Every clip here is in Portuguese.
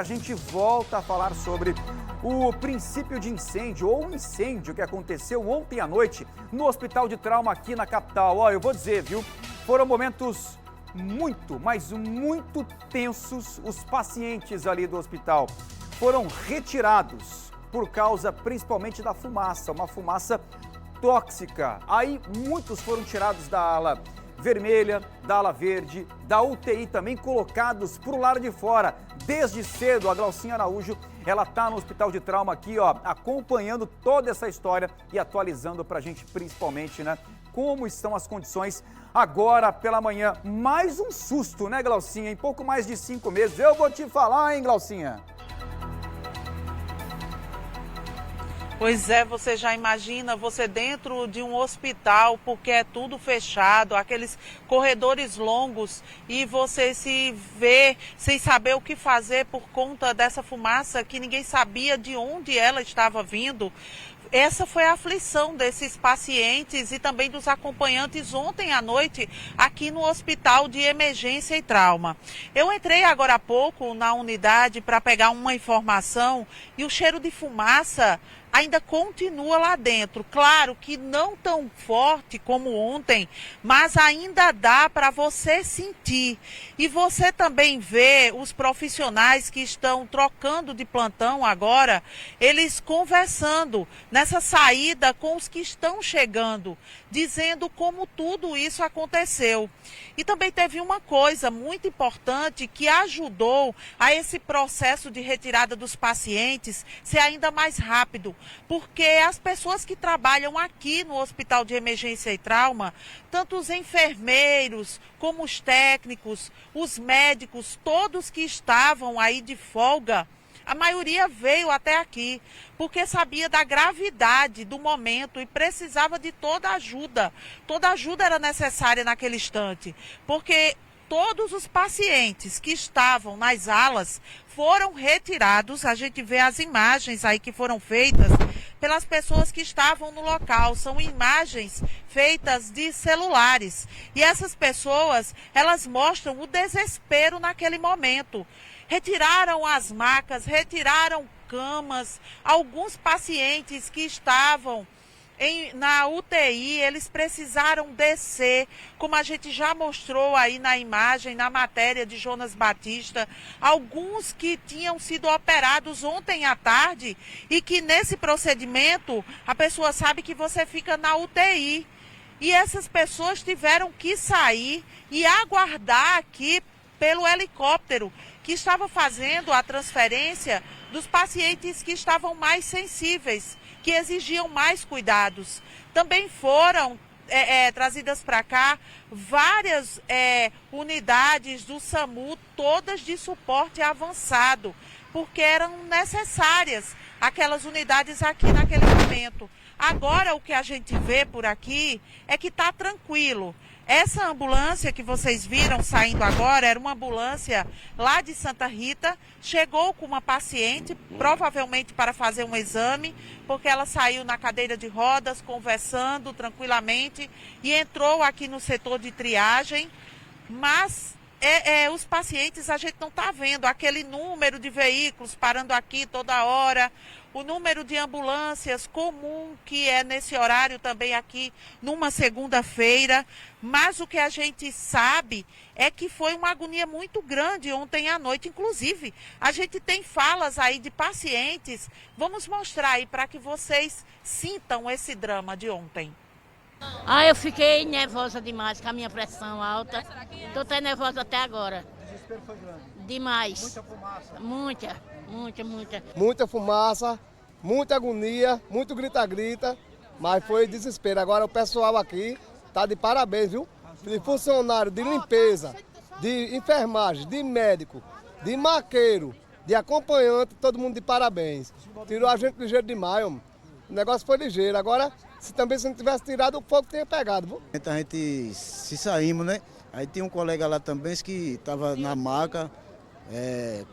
A gente volta a falar sobre o princípio de incêndio ou um incêndio que aconteceu ontem à noite no Hospital de Trauma aqui na capital. Ó, eu vou dizer, viu? Foram momentos muito, mas muito tensos. Os pacientes ali do hospital foram retirados por causa principalmente da fumaça, uma fumaça tóxica. Aí muitos foram tirados da ala vermelha, da ala verde, da UTI também, colocados para o lado de fora. Desde cedo, a Glaucinha Araújo, ela está no Hospital de Trauma aqui, ó, acompanhando toda essa história e atualizando para a gente, principalmente, né, como estão as condições agora pela manhã. Mais um susto, né, Glaucinha? Em pouco mais de 5 meses. Eu vou te falar, hein, Glaucinha? Pois é, você já imagina você dentro de um hospital, porque é tudo fechado, aqueles corredores longos, e você se vê sem saber o que fazer por conta dessa fumaça que ninguém sabia de onde ela estava vindo. Essa foi a aflição desses pacientes e também dos acompanhantes ontem à noite aqui no Hospital de Emergência e Trauma. Eu entrei agora há pouco na unidade para pegar uma informação e o cheiro de fumaça ainda continua lá dentro. Claro que não tão forte como ontem, mas ainda dá para você sentir. E você também vê os profissionais que estão trocando de plantão agora, eles conversando nessa saída com os que estão chegando, dizendo como tudo isso aconteceu. E também teve uma coisa muito importante que ajudou a esse processo de retirada dos pacientes ser ainda mais rápido, porque as pessoas que trabalham aqui no Hospital de Emergência e Trauma, tanto os enfermeiros como os técnicos, os médicos, todos que estavam aí de folga, a maioria veio até aqui, porque sabia da gravidade do momento e precisava de toda ajuda. Toda ajuda era necessária naquele instante, porque todos os pacientes que estavam nas alas foram retirados. A gente vê as imagens aí que foram feitas pelas pessoas que estavam no local. São imagens feitas de celulares. E essas pessoas, elas mostram o desespero naquele momento. Retiraram as macas, retiraram camas. Alguns pacientes que estavam na UTI, eles precisaram descer, como a gente já mostrou aí na imagem, na matéria de Jonas Batista, alguns que tinham sido operados ontem à tarde e que nesse procedimento a pessoa sabe que você fica na UTI. E essas pessoas tiveram que sair e aguardar aqui pelo helicóptero que estava fazendo a transferência dos pacientes que estavam mais sensíveis, que exigiam mais cuidados. Também foram trazidas para cá várias unidades do SAMU, todas de suporte avançado, porque eram necessárias aquelas unidades aqui naquele momento. Agora o que a gente vê por aqui é que está tranquilo. Essa ambulância que vocês viram saindo agora era uma ambulância lá de Santa Rita, chegou com uma paciente, provavelmente para fazer um exame, porque ela saiu na cadeira de rodas, conversando tranquilamente, e entrou aqui no setor de triagem, mas os pacientes a gente não está vendo, aquele número de veículos parando aqui toda hora, o número de ambulâncias comum que é nesse horário também aqui numa segunda-feira, mas o que a gente sabe é que foi uma agonia muito grande ontem à noite. Inclusive, a gente tem falas aí de pacientes, vamos mostrar aí para que vocês sintam esse drama de ontem. Eu fiquei nervosa demais com a minha pressão alta, estou até nervosa até agora. O desespero foi grande. Demais. Muita fumaça. Muita. Muita fumaça, muita agonia, muito grita-grita, mas foi desespero. Agora o pessoal aqui está de parabéns, viu? De funcionário, de limpeza, de enfermagem, de médico, de maqueiro, de acompanhante, todo mundo de parabéns. Tirou a gente ligeiro demais, homem. O negócio foi ligeiro. Agora, se não tivesse tirado, o fogo tinha pegado, viu? A gente se saímos, né? Aí tinha um colega lá também que estava na maca,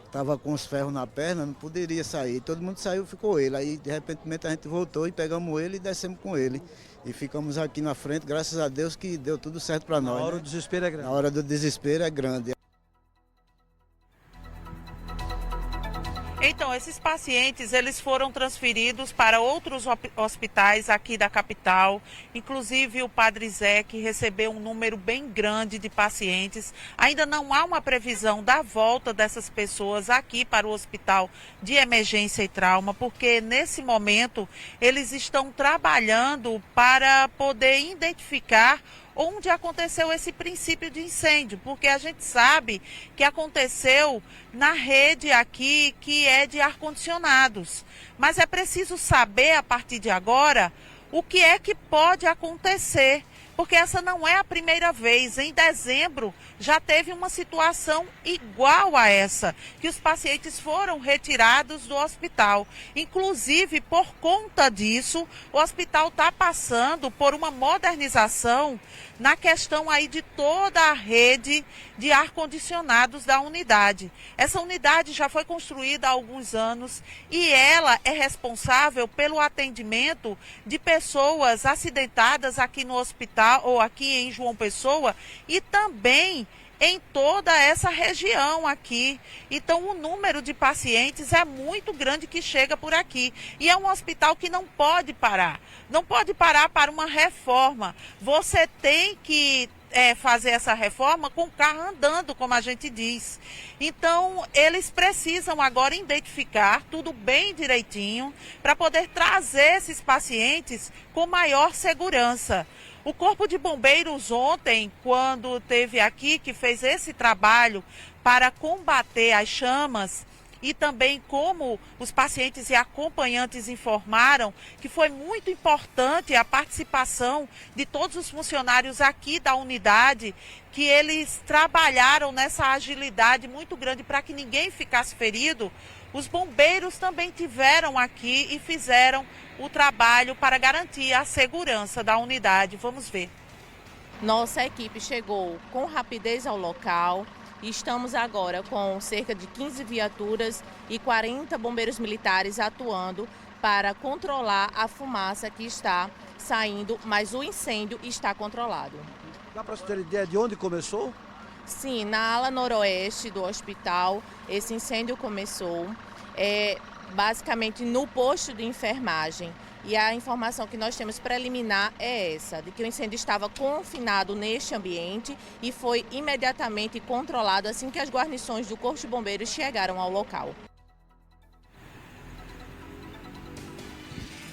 estava com os ferros na perna, não poderia sair. Todo mundo saiu, ficou ele. Aí, de repente, a gente voltou e pegamos ele e descemos com ele. E ficamos aqui na frente, graças a Deus que deu tudo certo para nós. Na hora do desespero é grande. Na hora do desespero é grande. Então, esses pacientes, eles foram transferidos para outros hospitais aqui da capital, inclusive o Padre Zé, que recebeu um número bem grande de pacientes. Ainda não há uma previsão da volta dessas pessoas aqui para o Hospital de Emergência e Trauma, porque nesse momento eles estão trabalhando para poder identificar onde aconteceu esse princípio de incêndio, porque a gente sabe que aconteceu na rede aqui que é de ar-condicionados. Mas é preciso saber, a partir de agora, o que é que pode acontecer, porque essa não é a primeira vez. Em dezembro já teve uma situação igual a essa, que os pacientes foram retirados do hospital. Inclusive, por conta disso, o hospital está passando por uma modernização na questão aí de toda a rede de ar-condicionados da unidade. Essa unidade já foi construída há alguns anos e ela é responsável pelo atendimento de pessoas acidentadas aqui no hospital ou aqui em João Pessoa e também em toda essa região aqui. Então o número de pacientes é muito grande que chega por aqui. E é um hospital que não pode parar. Não pode parar para uma reforma. Você tem que fazer essa reforma com o carro andando, como a gente diz. Então, eles precisam agora identificar tudo bem direitinho para poder trazer esses pacientes com maior segurança. O Corpo de Bombeiros ontem, quando esteve aqui, que fez esse trabalho para combater as chamas, e também como os pacientes e acompanhantes informaram que foi muito importante a participação de todos os funcionários aqui da unidade, que eles trabalharam nessa agilidade muito grande para que ninguém ficasse ferido. Os bombeiros também tiveram aqui e fizeram o trabalho para garantir a segurança da unidade. Vamos ver. Nossa equipe chegou com rapidez ao local. Estamos agora com cerca de 15 viaturas e 40 bombeiros militares atuando para controlar a fumaça que está saindo, mas o incêndio está controlado. Dá para você ter ideia de onde começou? Sim, na ala noroeste do hospital, esse incêndio começou basicamente no posto de enfermagem. E a informação que nós temos preliminar é essa, de que o incêndio estava confinado neste ambiente e foi imediatamente controlado assim que as guarnições do Corpo de Bombeiros chegaram ao local.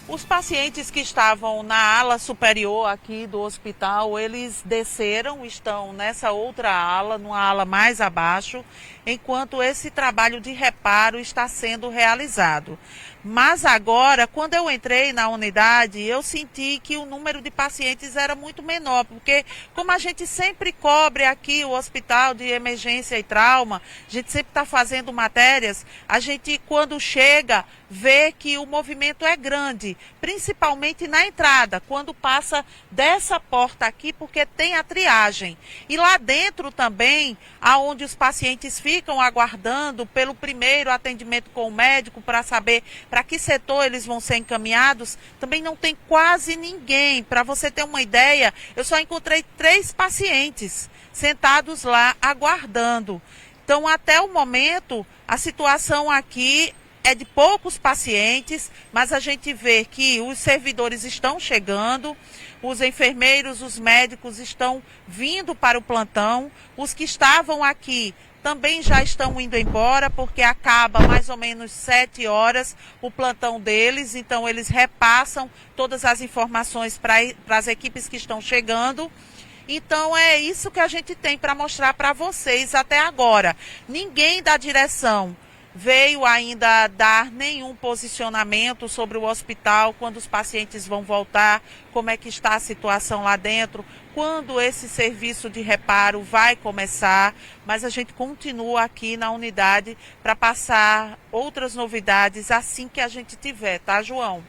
Os pacientes que estavam na ala superior aqui do hospital, eles desceram, estão nessa outra ala, numa ala mais abaixo, enquanto esse trabalho de reparo está sendo realizado. Mas agora, quando eu entrei na unidade, eu senti que o número de pacientes era muito menor, porque como a gente sempre cobre aqui o Hospital de Emergência e Trauma, a gente sempre está fazendo matérias, a gente quando chega vê que o movimento é grande, principalmente na entrada, quando passa dessa porta aqui, porque tem a triagem. E lá dentro também, aonde os pacientes ficam aguardando pelo primeiro atendimento com o médico para saber para que setor eles vão ser encaminhados, também não tem quase ninguém. Para você ter uma ideia, eu só encontrei 3 pacientes sentados lá aguardando. Então, até o momento, a situação aqui é de poucos pacientes, mas a gente vê que os servidores estão chegando, os enfermeiros, os médicos estão vindo para o plantão, os que estavam aqui também já estão indo embora, porque acaba mais ou menos 7 horas o plantão deles, então eles repassam todas as informações para as equipes que estão chegando. Então é isso que a gente tem para mostrar para vocês até agora. Ninguém da direção veio ainda dar nenhum posicionamento sobre o hospital, quando os pacientes vão voltar, como é que está a situação lá dentro, quando esse serviço de reparo vai começar, mas a gente continua aqui na unidade para passar outras novidades assim que a gente tiver, tá, João?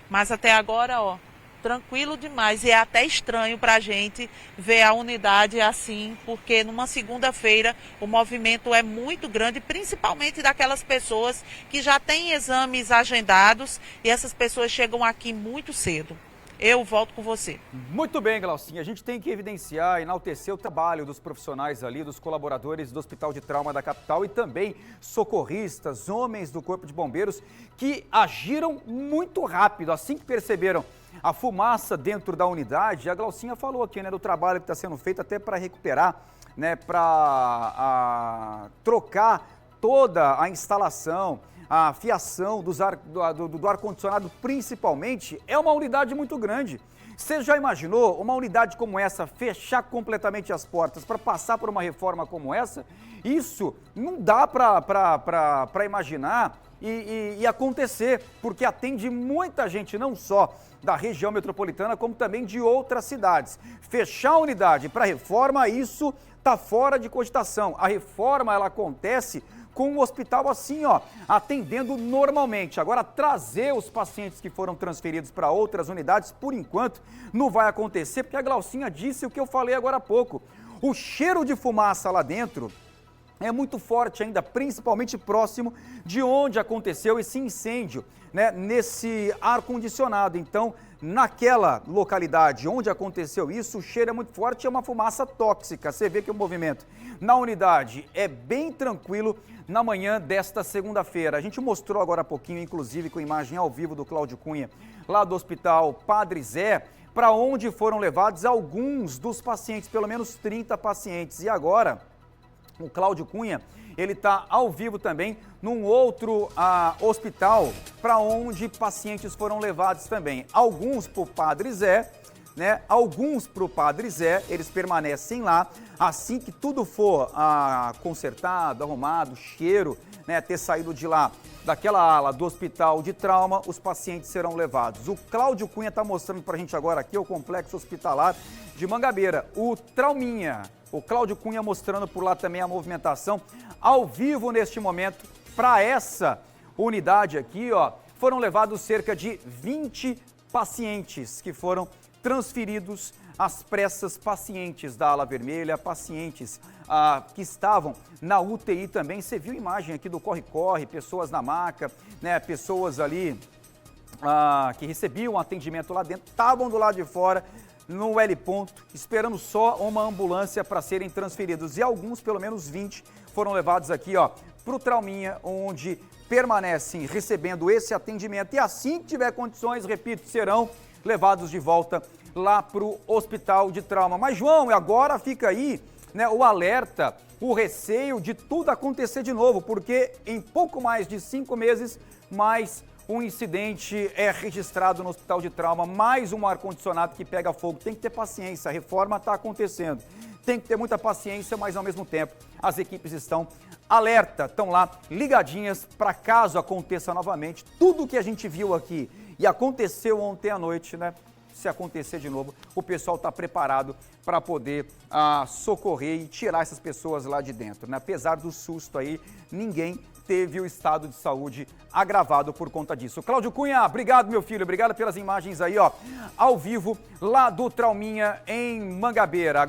Mas até agora, ó, tranquilo demais, e é até estranho para a gente ver a unidade assim, porque numa segunda-feira o movimento é muito grande, principalmente daquelas pessoas que já têm exames agendados e essas pessoas chegam aqui muito cedo. eu volto com você. Muito bem, Glaucinha. A gente tem que evidenciar, enaltecer o trabalho dos profissionais ali, dos colaboradores do Hospital de Trauma da capital e também socorristas, homens do Corpo de Bombeiros que agiram muito rápido. Assim que perceberam a fumaça dentro da unidade, a Glaucinha falou aqui, né, do trabalho que está sendo feito até para recuperar, né, para trocar toda a instalação, a fiação do ar-condicionado principalmente. É uma unidade muito grande. Você já imaginou uma unidade como essa fechar completamente as portas para passar por uma reforma como essa? Isso não dá para imaginar e acontecer, porque atende muita gente, não só da região metropolitana, como também de outras cidades. Fechar a unidade para reforma, isso está fora de cogitação. A reforma, ela acontece com o hospital assim, ó, atendendo normalmente. Agora, trazer os pacientes que foram transferidos para outras unidades, por enquanto, não vai acontecer, porque a Glaucinha disse o que eu falei agora há pouco. O cheiro de fumaça lá dentro é muito forte ainda, principalmente próximo de onde aconteceu esse incêndio, né, nesse ar-condicionado. Então, naquela localidade onde aconteceu isso, o cheiro é muito forte, é uma fumaça tóxica. Você vê que o movimento na unidade é bem tranquilo na manhã desta segunda-feira. A gente mostrou agora há pouquinho, inclusive com imagem ao vivo do Cláudio Cunha, lá do Hospital Padre Zé, para onde foram levados alguns dos pacientes, pelo menos 30 pacientes. E agora, o Cláudio Cunha, ele está ao vivo também num outro hospital para onde pacientes foram levados também. Alguns para o Padre Zé, né? Alguns para o Padre Zé, eles permanecem lá. Assim que tudo for consertado, arrumado, cheiro, né, ter saído de lá, daquela ala do Hospital de Trauma, os pacientes serão levados. O Cláudio Cunha está mostrando para a gente agora aqui o Complexo Hospitalar de Mangabeira, o Trauminha. O Cláudio Cunha mostrando por lá também a movimentação ao vivo neste momento. Para essa unidade aqui, ó, foram levados cerca de 20 pacientes que foram transferidos às pressas, pacientes da ala vermelha, pacientes que estavam na UTI também. Você viu a imagem aqui do corre-corre, pessoas na maca, né, pessoas ali que recebiam atendimento lá dentro, estavam do lado de fora, no L ponto, esperando só uma ambulância para serem transferidos. E alguns, pelo menos 20, foram levados aqui, ó, para o Trauminha, onde permanecem recebendo esse atendimento. E assim que tiver condições, repito, serão levados de volta lá para o Hospital de Trauma. Mas, João, agora fica aí, né, o alerta, o receio de tudo acontecer de novo, porque em pouco mais de 5 meses, mais um incidente é registrado no Hospital de Trauma, mais um ar-condicionado que pega fogo. Tem que ter paciência, a reforma está acontecendo. Tem que ter muita paciência, mas ao mesmo tempo as equipes estão alerta, estão lá ligadinhas para caso aconteça novamente. Tudo que a gente viu aqui e aconteceu ontem à noite, né? Se acontecer de novo, o pessoal está preparado para poder socorrer e tirar essas pessoas lá de dentro, né? Apesar do susto aí, ninguém teve o estado de saúde agravado por conta disso. Cláudio Cunha, obrigado, meu filho, obrigado pelas imagens aí, ó, ao vivo, lá do Trauminha, em Mangabeira.